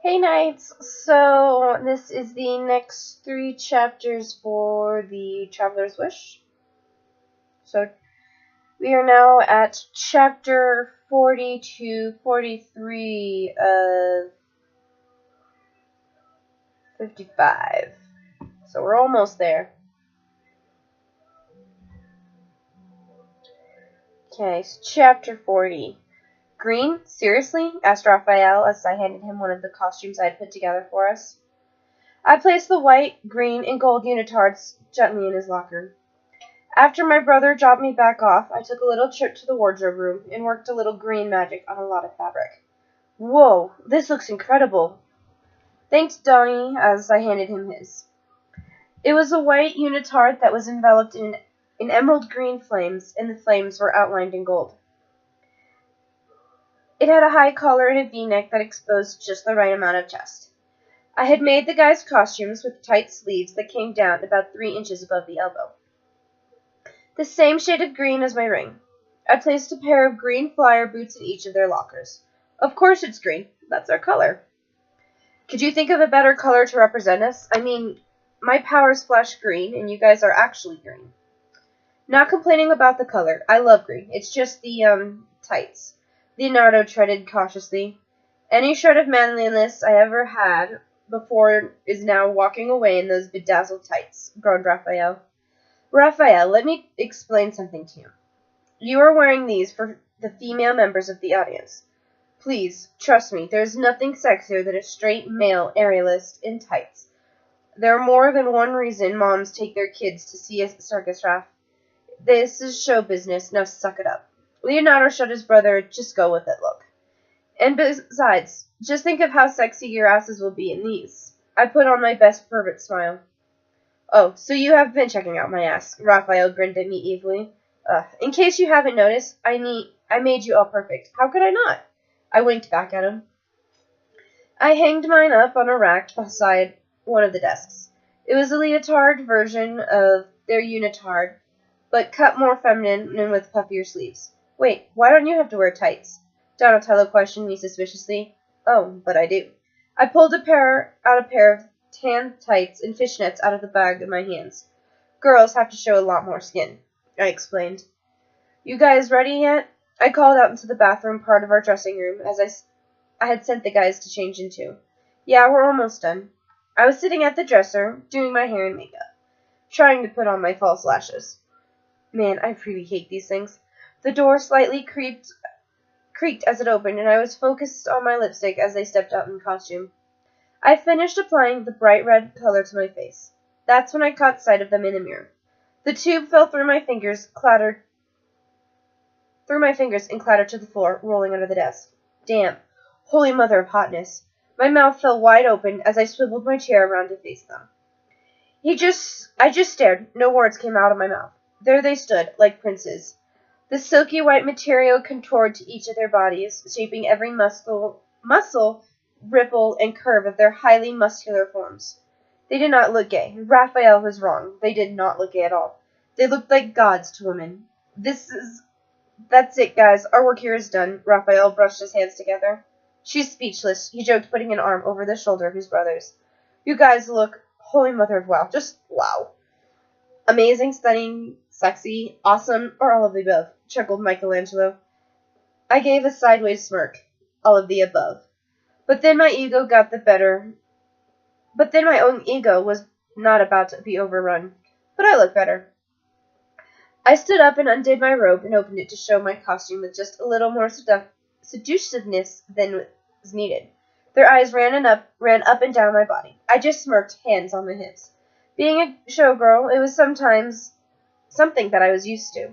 Hey Knights! So, this is the next 3 chapters for the Traveler's Wish. So, we are now at chapter 40 to 43 of 55. So, we're almost there. Okay, so chapter 40. Green? Seriously? Asked Raphael as I handed him one of the costumes I had put together for us. I placed the white, green, and gold unitards gently in his locker. After my brother dropped me back off, I took a little trip to the wardrobe room and worked a little green magic on a lot of fabric. Whoa, this looks incredible. Thanked Donnie as I handed him his. It was a white unitard that was enveloped in emerald green flames, and the flames were outlined in gold. It had a high collar and a V-neck that exposed just the right amount of chest. I had made the guys' costumes with tight sleeves that came down about 3 inches above the elbow. The same shade of green as my ring. I placed a pair of green flyer boots in each of their lockers. Of course it's green. That's our color. Could you think of a better color to represent us? I mean, my powers flash green, and you guys are actually green. Not complaining about the color. I love green. It's just the, tights. Leonardo treaded cautiously. Any shred of manliness I ever had before is now walking away in those bedazzled tights, groaned Raphael. Raphael, let me explain something to you. You are wearing these for the female members of the audience. Please, trust me, there is nothing sexier than a straight male aerialist in tights. There are more than one reason moms take their kids to see a circus, Raph. This is show business, now suck it up. Leonardo showed his brother just go with it look. And besides, just think of how sexy your asses will be in these. I put on my best pervert smile. Oh, so you have been checking out my ass. Raphael grinned at me evilly. In case you haven't noticed, I made you all perfect. How could I not? I winked back at him. I hanged mine up on a rack beside one of the desks. It was a leotard version of their unitard, but cut more feminine and with puffier sleeves. Wait, why don't you have to wear tights? Donatello questioned me suspiciously. Oh, but I do. I pulled out a pair of tan tights and fishnets out of the bag in my hands. Girls have to show a lot more skin, I explained. You guys ready yet? I called out into the bathroom part of our dressing room as I had sent the guys to change into. Yeah, we're almost done. I was sitting at the dresser, doing my hair and makeup, trying to put on my false lashes. Man, I really hate these things. The door slightly creaked as it opened, and I was focused on my lipstick as they stepped out in costume. I finished applying the bright red color to my face. That's when I caught sight of them in the mirror. The tube fell through my fingers and clattered to the floor, rolling under the desk. Damn. Holy mother of hotness. My mouth fell wide open as I swiveled my chair around to face them. I just stared. No words came out of my mouth. There they stood, like princes. The silky white material contoured to each of their bodies, shaping every muscle, ripple, and curve of their highly muscular forms. They did not look gay. Raphael was wrong. They did not look gay at all. They looked like gods to women. That's it, guys. Our work here is done. Raphael brushed his hands together. She's speechless, he joked, putting an arm over the shoulder of his brothers. You guys look, holy mother of wow, just wow. Amazing, stunning, sexy, awesome, or all of the above, chuckled Michelangelo. I gave a sideways smirk. All of the above. But then my own ego was not about to be overrun. But I look better. I stood up and undid my robe and opened it to show my costume with just a little more seductiveness than was needed. Their eyes ran up and down my body. I just smirked, hands on my hips. Being a showgirl, it was something that I was used to.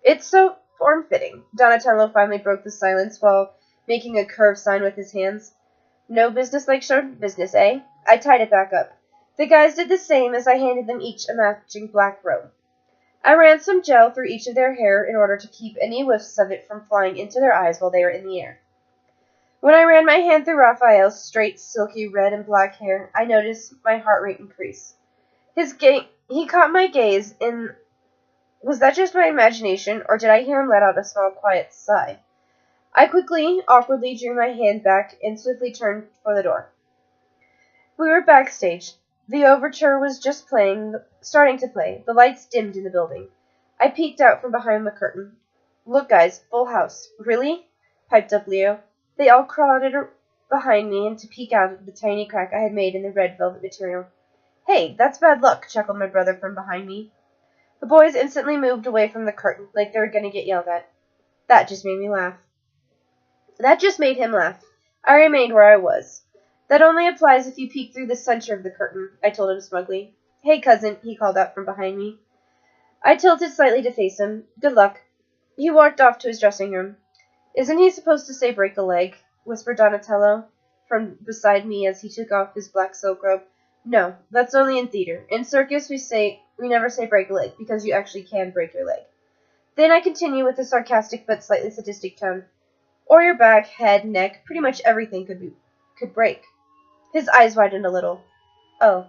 It's so form-fitting. Donatello finally broke the silence while making a curved sign with his hands. No business like show business, eh? I tied it back up. The guys did the same as I handed them each a matching black robe. I ran some gel through each of their hair in order to keep any whiffs of it from flying into their eyes while they were in the air. When I ran my hand through Raphael's straight, silky red and black hair, I noticed my heart rate increase. He caught my gaze, and was that just my imagination, or did I hear him let out a small, quiet sigh? I awkwardly drew my hand back and swiftly turned for the door. We were backstage. The overture was just starting to play. The lights dimmed in the building. I peeked out from behind the curtain. Look, guys, full house. Really? Piped up Leo. They all crowded behind me and to peek out of the tiny crack I had made in the red velvet material. Hey, that's bad luck, chuckled my brother from behind me. The boys instantly moved away from the curtain, like they were going to get yelled at. That just made me laugh. That just made him laugh. I remained where I was. That only applies if you peek through the center of the curtain, I told him smugly. Hey, cousin, he called out from behind me. I tilted slightly to face him. Good luck. He walked off to his dressing room. Isn't he supposed to say break a leg? Whispered Donatello from beside me as he took off his black silk robe. No, that's only in theater. In circus, we never say break a leg, because you actually can break your leg. Then I continue with a sarcastic but slightly sadistic tone. Or your back, head, neck, pretty much everything could break. His eyes widened a little. Oh.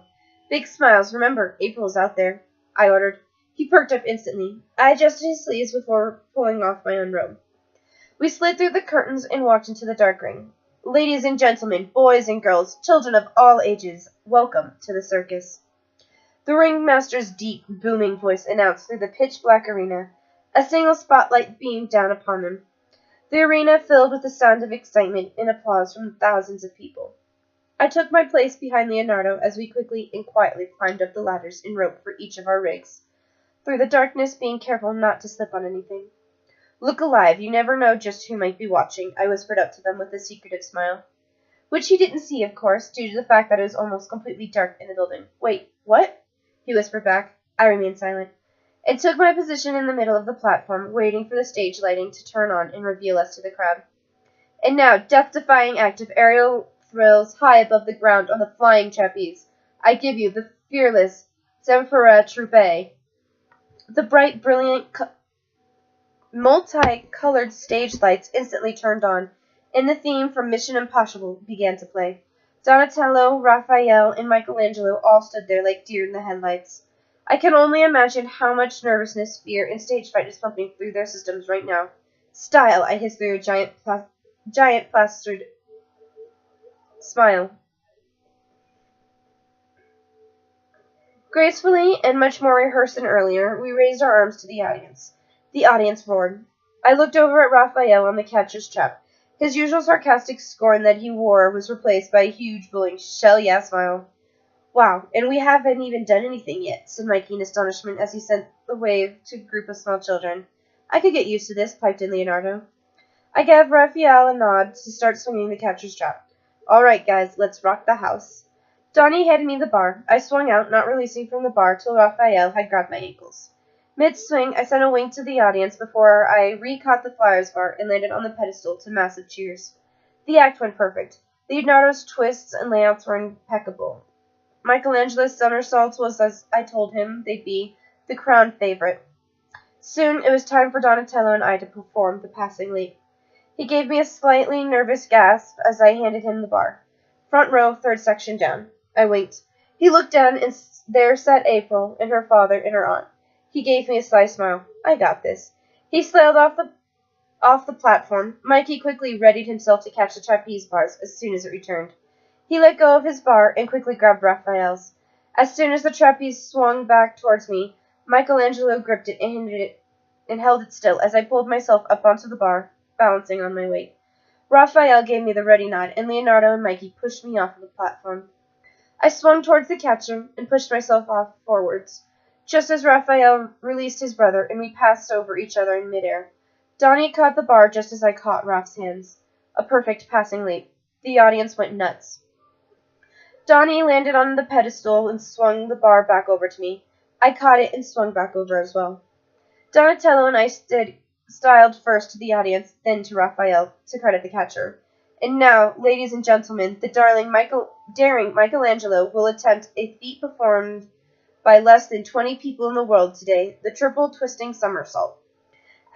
Big smiles. Remember, April's out there, I ordered. He perked up instantly. I adjusted his sleeves before pulling off my own robe. We slid through the curtains and walked into the dark ring. Ladies and gentlemen, boys and girls, children of all ages, welcome to the circus. The ringmaster's deep, booming voice announced through the pitch-black arena. A single spotlight beamed down upon them. The arena filled with the sound of excitement and applause from thousands of people. I took my place behind Leonardo as we quickly and quietly climbed up the ladders and rope for each of our rigs, through the darkness being careful not to slip on anything. Look alive, you never know just who might be watching, I whispered up to them with a secretive smile. Which he didn't see, of course, due to the fact that it was almost completely dark in the building. Wait, what? He whispered back. I remained silent, and took my position in the middle of the platform, waiting for the stage lighting to turn on and reveal us to the crowd. And now, death-defying act of aerial thrills high above the ground on the flying trapeze. I give you the fearless Zemphara Troupe. The bright, brilliant, multi-colored stage lights instantly turned on, and the theme from Mission Impossible began to play. Donatello, Raphael, and Michelangelo all stood there like deer in the headlights. I can only imagine how much nervousness, fear, and stage fright is pumping through their systems right now. Style, I hissed through a giant plastered smile. Gracefully and much more rehearsed than earlier, we raised our arms to the audience. The audience roared. I looked over at Raphael on the catcher's trap. His usual sarcastic scorn that he wore was replaced by a huge, bullying, shell-yeah smile. Wow, and we haven't even done anything yet, said Mikey in astonishment as he sent the wave to a group of small children. I could get used to this, piped in Leonardo. I gave Raphael a nod to start swinging the catcher's trap. All right, guys, let's rock the house. Donnie handed me the bar. I swung out, not releasing from the bar till Raphael had grabbed my ankles. Mid-swing, I sent a wink to the audience before I re-caught the flyer's bar and landed on the pedestal to massive cheers. The act went perfect. Leonardo's twists and layouts were impeccable. Michelangelo's somersaults was, as I told him they'd be, the crown favorite. Soon it was time for Donatello and I to perform the passing leap. He gave me a slightly nervous gasp as I handed him the bar. Front row, third section down. I winked. He looked down, and there sat April and her father and her aunt. He gave me a sly smile. I got this. He sailed off the platform. Mikey quickly readied himself to catch the trapeze bars as soon as it returned. He let go of his bar and quickly grabbed Raphael's. As soon as the trapeze swung back towards me, Michelangelo gripped it and held it still as I pulled myself up onto the bar, balancing on my weight. Raphael gave me the ready nod, and Leonardo and Mikey pushed me off of the platform. I swung towards the catcher and pushed myself off forwards, just as Raphael released his brother, and we passed over each other in midair. Donnie caught the bar just as I caught Raph's hands. A perfect passing leap. The audience went nuts. Donnie landed on the pedestal and swung the bar back over to me. I caught it and swung back over as well. Donatello and I styled first to the audience, then to Raphael, to credit the catcher. And now, ladies and gentlemen, the daring Michelangelo will attempt a feat performed by less than 20 people in the world today, the triple twisting somersault.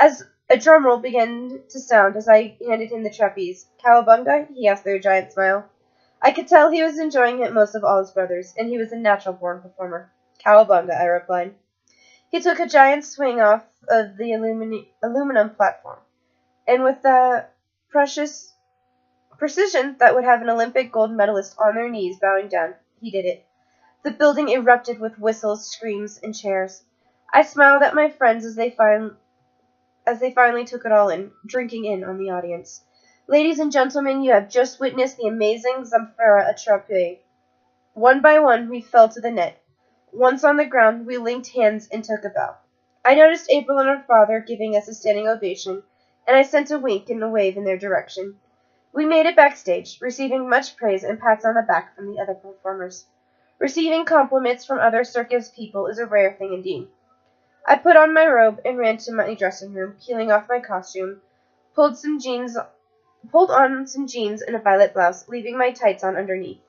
As a drum roll began to sound as I handed him the trapeze. Cowabunga? He asked through a giant smile. I could tell he was enjoying it most of all his brothers, and he was a natural-born performer. Cowabunga, I replied. He took a giant swing off of the aluminum platform, and with the precision that would have an Olympic gold medalist on their knees bowing down, he did it. The building erupted with whistles, screams, and cheers. I smiled at my friends as they finally took it all in, drinking in on the audience. Ladies and gentlemen, you have just witnessed the amazing Zamfara Atrape. One by one, we fell to the net. Once on the ground, we linked hands and took a bow. I noticed April and her father giving us a standing ovation, and I sent a wink and a wave in their direction. We made it backstage, receiving much praise and pats on the back from the other performers. Receiving compliments from other circus people is a rare thing indeed. I put on my robe and ran to my dressing room, peeling off my costume, pulled on some jeans and a violet blouse, leaving my tights on underneath.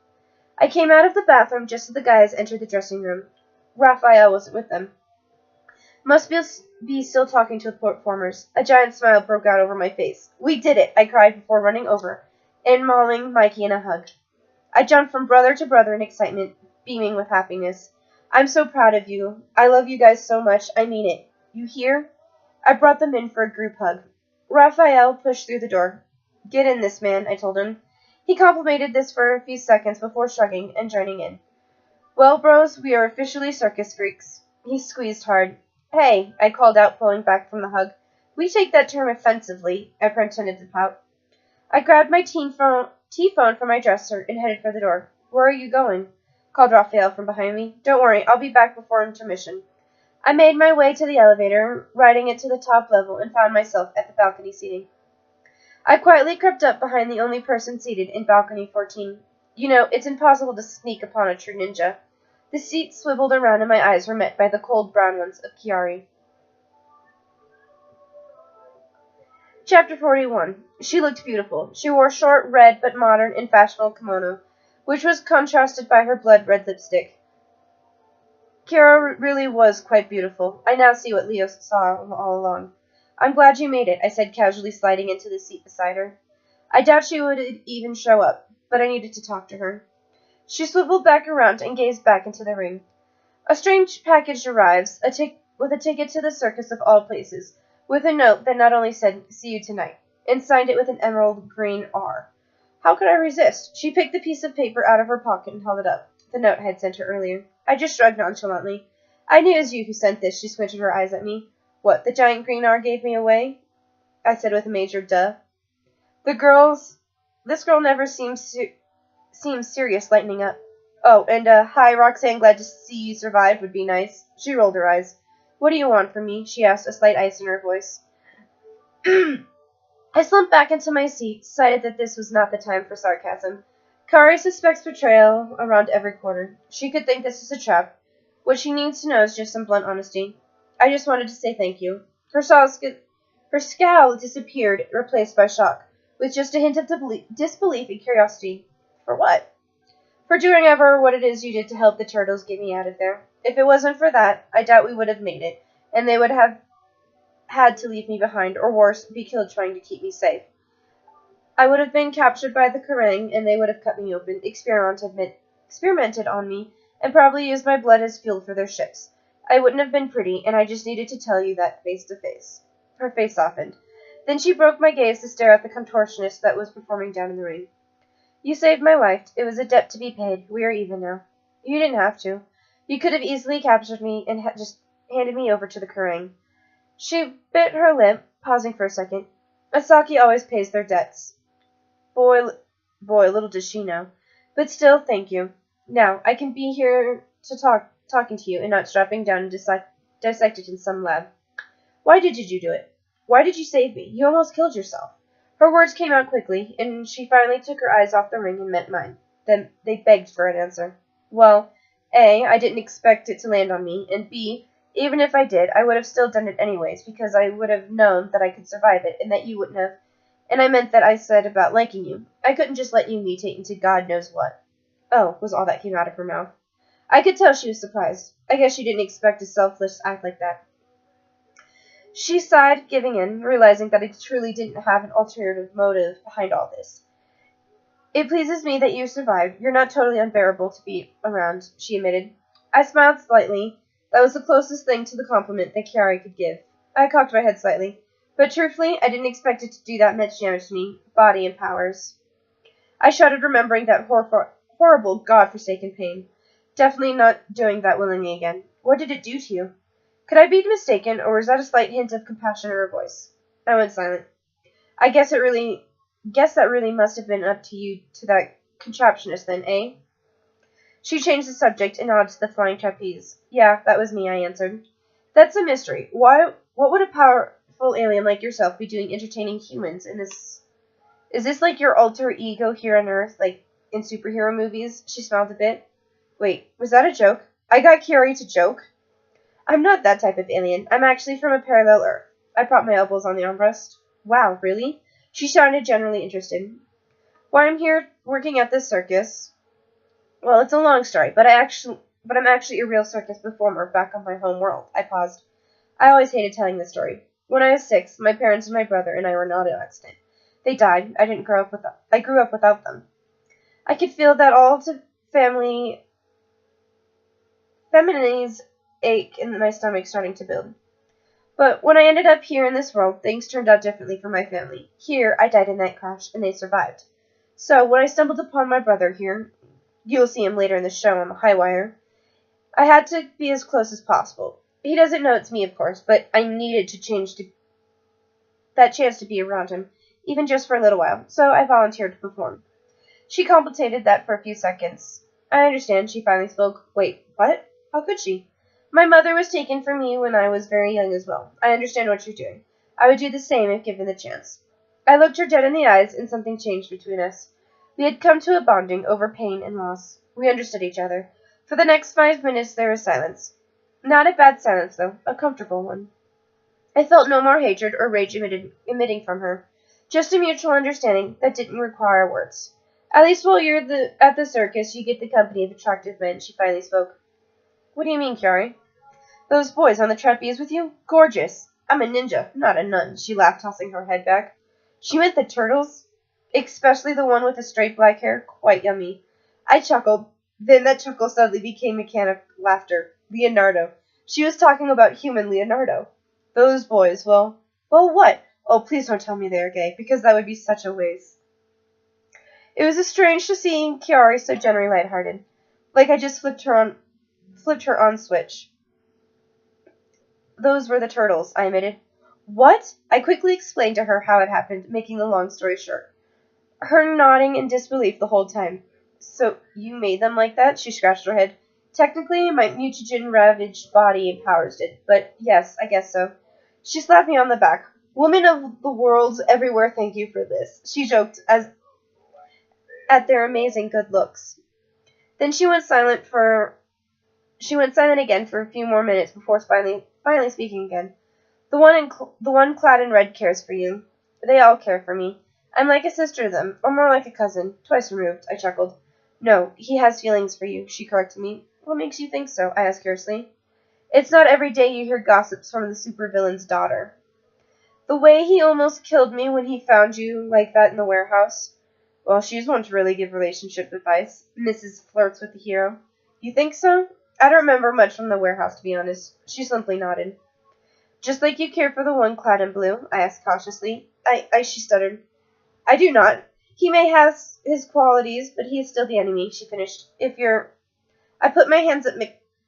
I came out of the bathroom just as the guys entered the dressing room. Raphael wasn't with them. Must be still talking to the performers. A giant smile broke out over my face. We did it, I cried before running over and mauling Mikey in a hug. I jumped from brother to brother in excitement, beaming with happiness. I'm so proud of you. I love you guys so much. I mean it. You hear? I brought them in for a group hug. Raphael pushed through the door. Get in this, man, I told him. He complimented this for a few seconds before shrugging and joining in. Well, bros, we are officially circus freaks. He squeezed hard. Hey, I called out, pulling back from the hug. We take that term offensively, I pretended to pout. I grabbed my T-phone from my dresser and headed for the door. Where are you going? Called Raphael from behind me. Don't worry, I'll be back before intermission. I made my way to the elevator, riding it to the top level, and found myself at the balcony seating. I quietly crept up behind the only person seated in balcony 14. You know, it's impossible to sneak upon a true ninja. The seat swiveled around and my eyes were met by the cold brown ones of Kiari. Chapter 41. She looked beautiful. She wore a short, red, but modern and fashionable kimono, which was contrasted by her blood-red lipstick. Kira really was quite beautiful. I now see what Leo saw all along. I'm glad you made it, I said, casually sliding into the seat beside her. I doubt she would even show up, but I needed to talk to her. She swiveled back around and gazed back into the ring. A strange package arrives, with a ticket to the circus of all places, with a note that not only said, see you tonight, and signed it with an emerald green R. How could I resist? She picked the piece of paper out of her pocket and held it up. The note I had sent her earlier. I just shrugged nonchalantly. I knew it was you who sent this. She squinted her eyes at me. What, the giant green R gave me away? I said with a major duh. This girl never seems serious, lightening up. Oh, and hi, Roxanne, glad to see you survived would be nice. She rolled her eyes. What do you want from me? She asked, a slight ice in her voice. I slumped back into my seat, decided that this was not the time for sarcasm. Kari suspects betrayal around every corner. She could think this is a trap. What she needs to know is just some blunt honesty. I just wanted to say thank you. Her scowl disappeared, replaced by shock, with just a hint of disbelief and curiosity. For what? For doing ever what it is you did to help the turtles get me out of there. If it wasn't for that, I doubt we would have made it, and they would have had to leave me behind, or worse, be killed trying to keep me safe. I would have been captured by the Kerrang, and they would have cut me open, experimented on me, and probably used my blood as fuel for their ships. I wouldn't have been pretty, and I just needed to tell you that face to face. Her face softened. Then she broke my gaze to stare at the contortionist that was performing down in the ring. You saved my life. It was a debt to be paid. We are even now. You didn't have to. You could have easily captured me and just handed me over to the Kerrang. She bit her lip, pausing for a second. Asaki always pays their debts. Boy, little does she know. But still, thank you. Now, I can be here to talking to you and not strapping down and dissected in some lab. Why did you do it? Why did you save me? You almost killed yourself. Her words came out quickly, and she finally took her eyes off the ring and met mine. Then they begged for an answer. Well, A, I didn't expect it to land on me, and B, even if I did, I would have still done it anyways, because I would have known that I could survive it, and that you wouldn't have. And I meant that I said about liking you. I couldn't just let you mutate into God knows what. Oh, was all that came out of her mouth. I could tell she was surprised. I guess she didn't expect a selfless act like that. She sighed, giving in, realizing that I truly didn't have an alternative motive behind all this. It pleases me that you survived. You're not totally unbearable to be around, she admitted. I smiled slightly. That was the closest thing to the compliment that Kiari could give. I cocked my head slightly. But truthfully, I didn't expect it to do that much damage to me, body and powers. I shuddered, remembering that horrible, godforsaken pain. Definitely not doing that willingly again. What did it do to you? Could I be mistaken, or was that a slight hint of compassion in her voice? I went silent. I guess that really must have been up to you to that contraptionist then, eh? She changed the subject and nodded to the flying trapeze. Yeah, that was me, I answered. That's a mystery. What would a powerful alien like yourself be doing entertaining humans in this? Is this like your alter ego here on Earth, like in superhero movies? She smiled a bit. Wait, was that a joke? I got Kiori to joke. I'm not that type of alien. I'm actually from a parallel Earth. I propped my elbows on the armrest. Wow, really? She sounded generally interested. Why I'm here working at this circus. Well, it's a long story, but I'm actually a real circus performer back on my home world. I paused. I always hated telling this story. When I was 6, my parents and my brother and I were not an accident. They died. I grew up without them. I could feel that all to feminity's ache in my stomach starting to build. But when I ended up here in this world, things turned out differently for my family. Here, I died in that crash, and they survived. So, when I stumbled upon my brother here, you'll see him later in the show on the high wire, I had to be as close as possible. He doesn't know it's me, of course, but I needed that chance to be around him, even just for a little while, so I volunteered to perform. She contemplated that for a few seconds. I understand, she finally spoke. Wait, what? How could she? My mother was taken from me when I was very young as well. I understand what you're doing. I would do the same if given the chance. I looked her dead in the eyes, and something changed between us. We had come to a bonding over pain and loss. We understood each other. For the next 5 minutes there was silence. Not a bad silence, though. A comfortable one. I felt no more hatred or rage emitting from her. Just a mutual understanding that didn't require words. At least while you're at the circus, you get the company of attractive men, she finally spoke. What do you mean, Kiari? Those boys on the trapeze with you? Gorgeous. I'm a ninja, not a nun, she laughed, tossing her head back. She meant the turtles? Especially the one with the straight black hair? Quite yummy. I chuckled. Then that chuckle suddenly became mechanic laughter. Leonardo. She was talking about human Leonardo. Those boys, well, what? Oh, please don't tell me they are gay, because that would be such a waste. It was strange to see Kiari so generally lighthearted. Like I just flipped her on switch. Those were the turtles, I admitted. What? I quickly explained to her how it happened, making the long story short. Her nodding in disbelief the whole time. So, you made them like that? She scratched her head. Technically, my mutagen-ravaged body powers did, but yes, I guess so. She slapped me on the back. Women of the world everywhere, thank you for this. She joked at their amazing good looks. Then she went silent again for a few more minutes before finally speaking again. The one clad in red cares for you. They all care for me. I'm like a sister to them, or more like a cousin, twice removed, I chuckled. No, he has feelings for you, she corrected me. What makes you think so? I asked curiously. It's not every day you hear gossips from the supervillain's daughter. The way he almost killed me when he found you like that in the warehouse. Well, she's one to really give relationship advice. Mrs. Flirts with the hero. You think so? I don't remember much from the warehouse, to be honest. She simply nodded. Just like you care for the one clad in blue? I asked cautiously. She stuttered. I do not. He may have his qualities, but he is still the enemy, she finished. I put my hands up,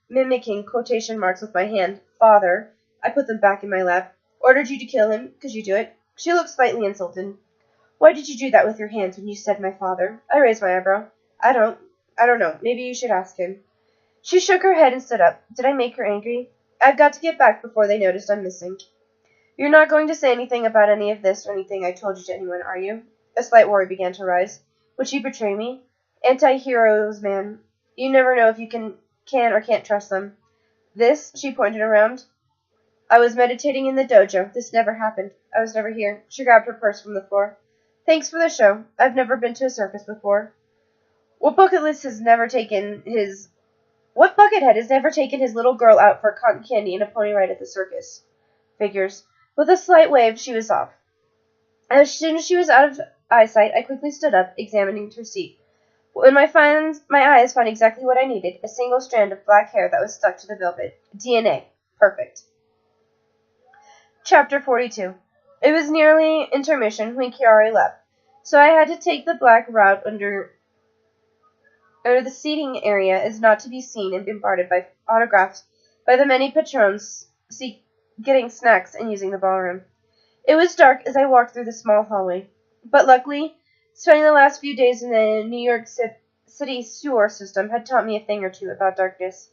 mimicking quotation marks with my hand. Father. I put them back in my lap. Ordered you to kill him. Could you do it? She looked slightly insulted. Why did you do that with your hands when you said my father? I raised my eyebrow. I don't know. Maybe you should ask him. She shook her head and stood up. Did I make her angry? I've got to get back before they notice I'm missing. You're not going to say anything about any of this or anything I told you to anyone, are you? A slight worry began to rise. Would she betray me? Anti-heroes, man. You never know if you can or can't trust them. This, she pointed around. I was meditating in the dojo. This never happened. I was never here. She grabbed her purse from the floor. Thanks for the show. I've never been to a circus before. What buckethead has never taken his little girl out for cotton candy and a pony ride at the circus? Figures. With a slight wave, she was off. As soon as she was out of eyesight, I quickly stood up, examining her seat. When my eyes found exactly what I needed, a single strand of black hair that was stuck to the velvet. DNA. Perfect. Chapter 42. It was nearly intermission when Kiari left, so I had to take the black route under or the seating area is not to be seen and bombarded by autographs by the many patrons getting snacks and using the ballroom. It was dark as I walked through the small hallway, but luckily, spending the last few days in the New York City sewer system had taught me a thing or two about darkness.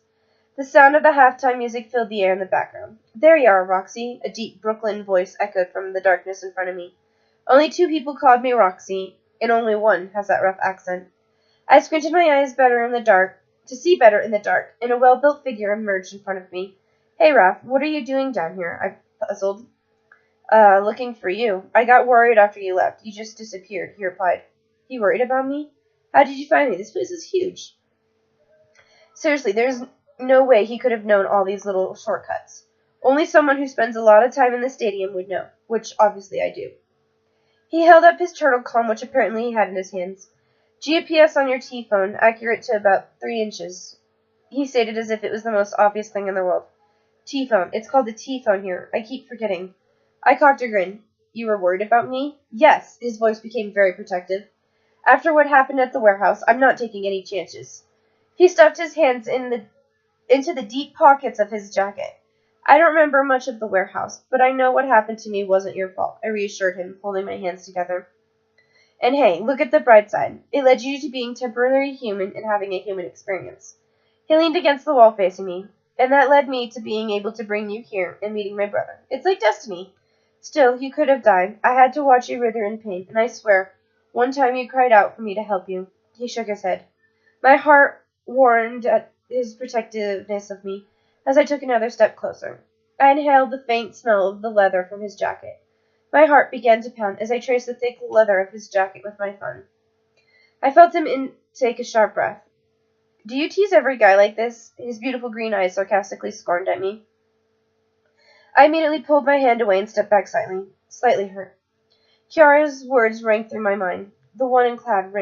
The sound of the halftime music filled the air in the background. "There you are, Roxy," a deep Brooklyn voice echoed from the darkness in front of me. Only 2 people called me Roxy, and only one has that rough accent. I squinted my eyes better in the dark, to see better in the dark, and a well-built figure emerged in front of me. "Hey, Raph, what are you doing down here?" I puzzled. Looking for you. I got worried after you left. You just disappeared," he replied. "You worried about me? How did you find me? This place is huge." Seriously, there's no way he could have known all these little shortcuts. Only someone who spends a lot of time in the stadium would know, which obviously I do. He held up his turtle comb, which apparently he had in his hands. "GPS on your T-phone, accurate to about 3 inches. He stated as if it was the most obvious thing in the world. "T-phone. It's called the T-phone here. I keep forgetting." I cocked a grin. "You were worried about me?" "Yes." His voice became very protective. "After what happened at the warehouse, I'm not taking any chances." He stuffed his hands into the deep pockets of his jacket. "I don't remember much of the warehouse, but I know what happened to me wasn't your fault," I reassured him, holding my hands together. "And hey, look at the bright side. It led you to being temporarily human and having a human experience." He leaned against the wall facing me. "And that led me to being able to bring you here and meeting my brother. It's like destiny. Still, you could have died. I had to watch you writhe in pain, and I swear, one time you cried out for me to help you." He shook his head. My heart warmed at his protectiveness of me as I took another step closer. I inhaled the faint smell of the leather from his jacket. My heart began to pound as I traced the thick leather of his jacket with my thumb. I felt him take a sharp breath. "Do you tease every guy like this?" His beautiful green eyes sarcastically scorned at me. I immediately pulled my hand away and stepped back slightly hurt. Kiara's words rang through my mind. The one clad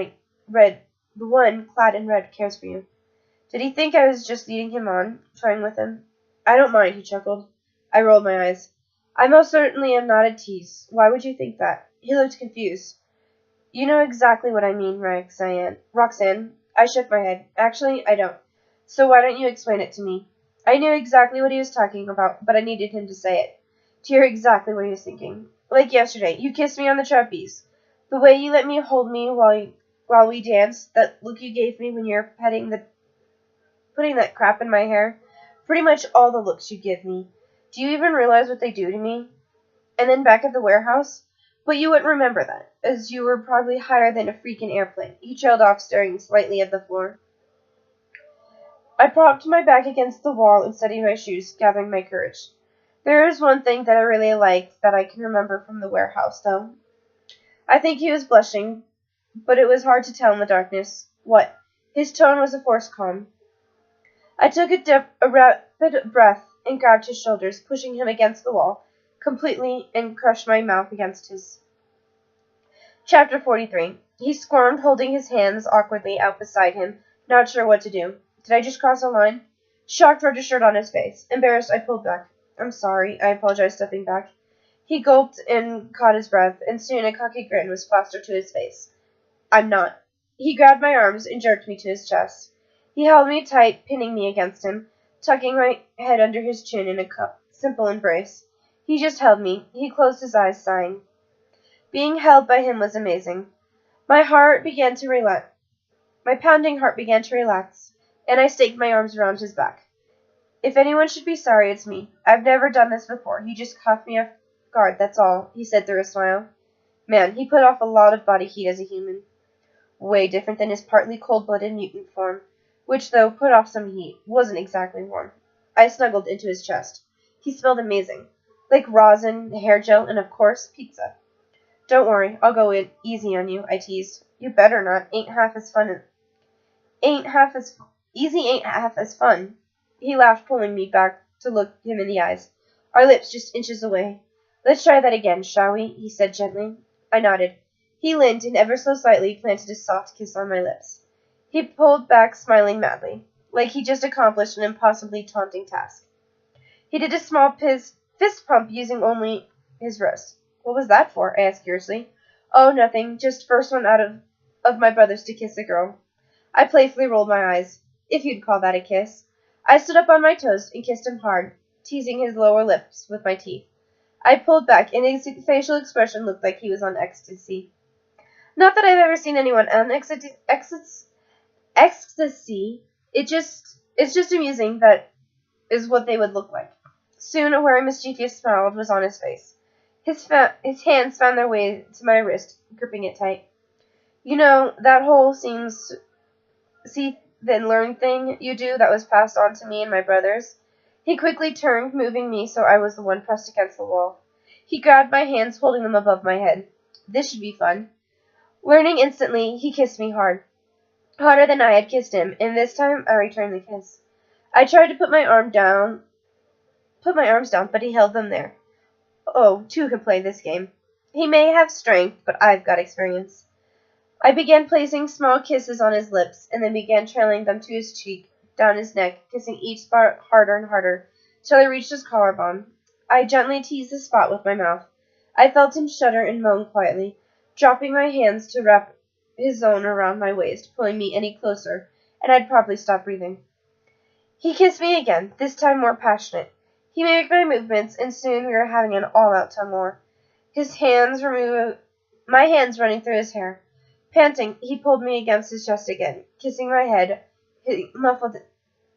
in red cares for you." Did he think I was just leading him on, toying with him? "I don't mind," he chuckled. I rolled my eyes. "I most certainly am not a tease. Why would you think that?" He looked confused. "You know exactly what I mean, Roxanne." I shook my head. "Actually, I don't. So why don't you explain it to me?" I knew exactly what he was talking about, but I needed him to say it, to hear exactly what he was thinking. "Like yesterday, you kissed me on the trapeze. The way you let me hold me while we danced, that look you gave me when you were putting that crap in my hair. Pretty much all the looks you give me. Do you even realize what they do to me? And then back at the warehouse? But you wouldn't remember that, as you were probably higher than a freaking airplane." He trailed off, staring slightly at the floor. I propped my back against the wall and steadied my shoes, gathering my courage. There is one thing that I really liked that I can remember from the warehouse, though. I think he was blushing, but it was hard to tell in the darkness. What? His tone was a forced calm. I took a rapid breath and grabbed his shoulders, pushing him against the wall completely, and crushed my mouth against his. Chapter 43. He squirmed, holding his hands awkwardly out beside him, not sure what to do. Did I just cross a line? Shock registered on his face. Embarrassed, I pulled back. "I'm sorry," I apologized, stepping back. He gulped and caught his breath, and soon a cocky grin was plastered to his face. "I'm not." He grabbed my arms and jerked me to his chest. He held me tight, pinning me against him, tucking my head under his chin in a simple embrace. He just held me. He closed his eyes, sighing. Being held by him was amazing. My pounding heart began to relax, and I staked my arms around his back. "If anyone should be sorry, it's me. I've never done this before. You just caught me off guard, that's all," he said through a smile. Man, he put off a lot of body heat as a human. Way different than his partly cold-blooded mutant form, which, though put off some heat, wasn't exactly warm. I snuggled into his chest. He smelled amazing, like rosin, hair gel, and, of course, pizza. "Don't worry, I'll go easy on you," I teased. "You better not. Ain't half as fun." He laughed, pulling me back to look him in the eyes, our lips just inches away. "Let's try that again, shall we?" he said gently. I nodded. He leaned and ever so slightly planted a soft kiss on my lips. He pulled back, smiling madly, like he just accomplished an impossibly taunting task. He did a small fist pump using only his wrist. "What was that for?" I asked curiously. "Oh, nothing. Just first one out of my brothers to kiss a girl." I playfully rolled my eyes. If you'd call that a kiss. I stood up on my toes and kissed him hard, teasing his lower lips with my teeth. I pulled back, and his facial expression looked like he was on ecstasy. Not that I've ever seen anyone on ecstasy. It's just amusing that is what they would look like. Soon a wary, mischievous smile was on his face. His hands found their way to my wrist, gripping it tight. You know, that whole see then learn thing you do that was passed on to me and my brothers? He quickly turned, moving me so I was the one pressed against the wall. He grabbed my hands, holding them above my head. This should be fun. Learning instantly, he kissed me hard. Harder than I had kissed him, and this time I returned the kiss. I tried to put my arms down, but he held them there. Oh, two can play this game. He may have strength, but I've got experience. I began placing small kisses on his lips, and then began trailing them to his cheek, down his neck, kissing each spot harder and harder, till I reached his collarbone. I gently teased the spot with my mouth. I felt him shudder and moan quietly, dropping my hands to wrap his own around my waist, pulling me any closer, and I'd probably stop breathing. He kissed me again, this time more passionate. He mimicked my movements, and soon we were having an all-out tongue war. My hands running through his hair. Panting, he pulled me against his chest again, kissing my head, he muffled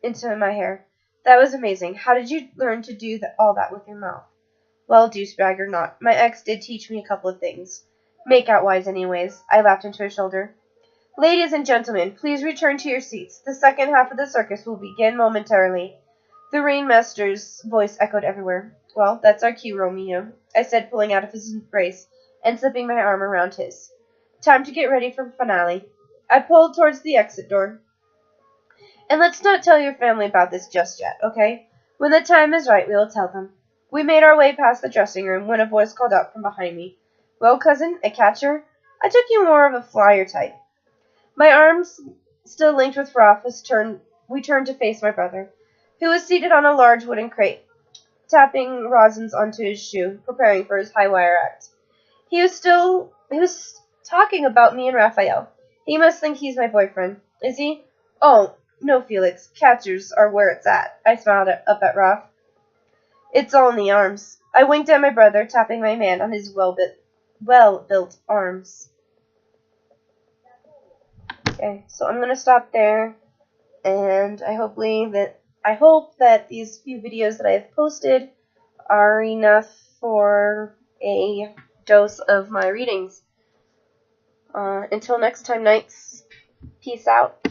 into my hair. That was amazing. How did you learn to do all that with your mouth? Well, douchebag or not, my ex did teach me a couple of things. Make-out-wise, anyways. I laughed into his shoulder. Ladies and gentlemen, please return to your seats. The second half of the circus will begin momentarily. The ringmaster's voice echoed everywhere. Well, that's our cue, Romeo, I said, pulling out of his embrace and slipping my arm around his. Time to get ready for finale. I pulled towards the exit door. And let's not tell your family about this just yet, okay? When the time is right, we will tell them. We made our way past the dressing room when a voice called out from behind me. Well, cousin, a catcher? I took you more of a flyer type. My arms, still linked with Rolf, we turned to face my brother, who was seated on a large wooden crate, tapping rosins onto his shoe, preparing for his high wire act. He was talking about me and Raphael. He must think he's my boyfriend. Is he? Oh, no, Felix. Catchers are where it's at. I smiled up at Rolf. It's all in the arms. I winked at my brother, tapping my man on his well-built arms. Okay, so I'm gonna stop there, and I hope that these few videos that I have posted are enough for a dose of my readings. Until next time, Knights, peace out.